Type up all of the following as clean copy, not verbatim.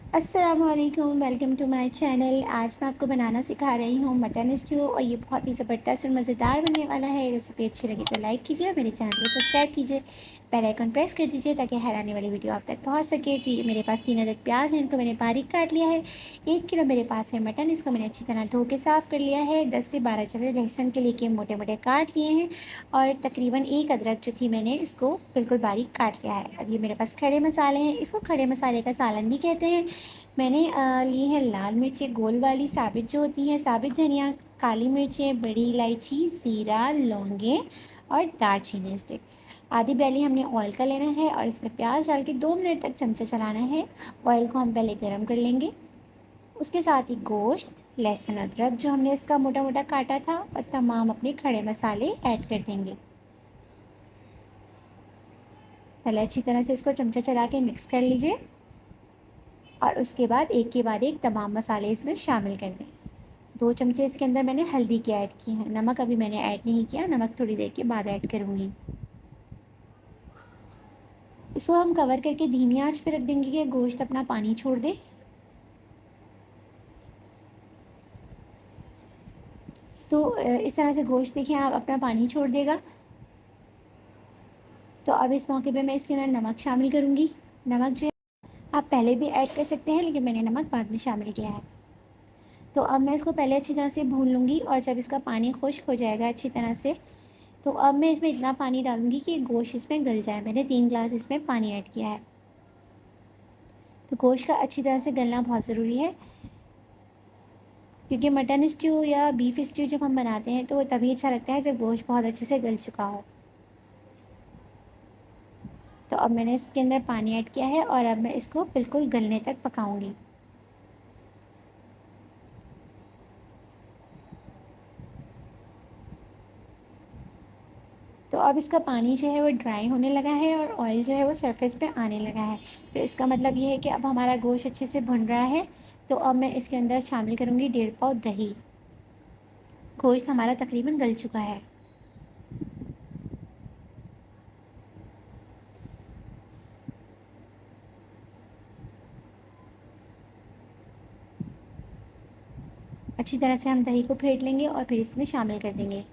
अस्सलामुअलैकुम, welcome to my channel. आज मैं आपको बनाना सिखा रही हूँ मटन स्ट्यू और ये बहुत ही ज़बरदस्त और मज़ेदार बनने वाला है। रेसिपी अच्छी लगी तो लाइक कीजिए और मेरे चैनल को सब्सक्राइब कीजिए, बेल आइकन प्रेस कर दीजिए ताकि हर आने वाली वीडियो आप तक पहुँच सके। तो ये मेरे पास 3 अदद प्याज हैं, इनको मैंने बारीक काट लिया है। 1 किलो मेरे पास है मटन, इसको मैंने अच्छी तरह धो के साफ़ कर लिया है। 10 से 12 चम्मच लहसुन के लेके मोटे मोटे काट लिए हैं और तकरीबन 1 अदरक जो थी मैंने इसको बिल्कुल बारीक काट लिया है। अब ये मेरे पास खड़े मसाले हैं, इसको खड़े मसाले का सालन भी कहते हैं। मैंने ली है लाल मिर्चें गोल वाली साबित जो होती हैं, साबित धनिया, काली मिर्चें, बड़ी इलायची, ज़ीरा, लौंगे और दालचीनी स्टिक। आधी प्याली हमने ऑयल का लेना है और इसमें प्याज डाल के 2 मिनट तक चमचा चलाना है। ऑयल को हम पहले गरम कर लेंगे। उसके साथ ही गोश्त, लहसुन, अदरक जो हमने इसका मोटा मोटा काटा था और तमाम अपने खड़े मसाले ऐड कर देंगे। पहले अच्छी तरह से इसको चमचा चला के मिक्स कर लीजिए और उसके बाद एक के बाद एक तमाम मसाले इसमें शामिल कर दें। 2 चमचे इसके अंदर मैंने हल्दी के ऐड किए हैं, नमक अभी मैंने ऐड नहीं किया, नमक थोड़ी देर के बाद ऐड करूँगी। इसको हम कवर करके धीमी आंच पे रख देंगे कि गोश्त अपना पानी छोड़ दे। तो इस तरह से गोश्त देखिए आप अपना पानी छोड़ देगा। तो अब इस मौके पे मैं इसके अंदर नमक शामिल करूँगी। नमक जो आप पहले भी ऐड कर सकते हैं लेकिन मैंने नमक बाद में शामिल किया है। तो अब मैं इसको पहले अच्छी तरह से भून लूँगी और जब इसका पानी खुश्क हो जाएगा अच्छी तरह से, तो अब मैं इसमें इतना पानी डालूँगी कि गोश्त इसमें गल जाए। मैंने 3 ग्लास इसमें पानी ऐड किया है। तो गोश्त का अच्छी तरह से गलना बहुत ज़रूरी है, क्योंकि मटन स्ट्यू या बीफ स्ट्यू जब हम बनाते हैं तो तभी अच्छा लगता है जब गोश्त बहुत अच्छे से गल चुका हो। तो अब मैंने इसके अंदर पानी ऐड किया है और अब मैं इसको बिल्कुल गलने तक पकाऊंगी। तो अब इसका पानी जो है वो ड्राई होने लगा है और ऑयल जो है वो सरफेस पे आने लगा है। तो इसका मतलब ये है कि अब हमारा गोश्त अच्छे से भुन रहा है। तो अब मैं इसके अंदर शामिल करूँगी 1.5 पाव दही। गोश्त हमारा तकरीबन गल चुका है। अच्छी तरह से हम दही को फेंट लेंगे और फिर इसमें शामिल कर देंगे।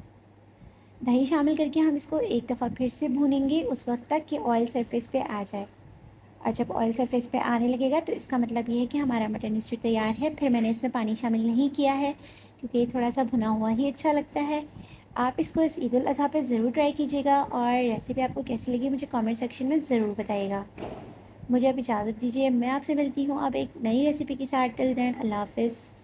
दही शामिल करके हम इसको एक दफ़ा फिर से भूनेंगे उस वक्त तक कि ऑयल सरफेस पे आ जाए। और जब ऑयल सरफेस पे आने लगेगा तो इसका मतलब ये है कि हमारा मटन स्ट्यू तैयार है। फिर मैंने इसमें पानी शामिल नहीं किया है क्योंकि ये थोड़ा सा भुना हुआ ही अच्छा लगता है। आप इसको इस ईद उल अज़हा पर ज़रूर ट्राई कीजिएगा और रेसिपी आपको कैसी लगी मुझे कमेंट सेक्शन में ज़रूर बताइएगा। मुझे अब इजाज़त दीजिए, मैं आपसे मिलती हूँ अब एक नई रेसिपी के साथ। टिल देन अल्लाह हाफ़िज़।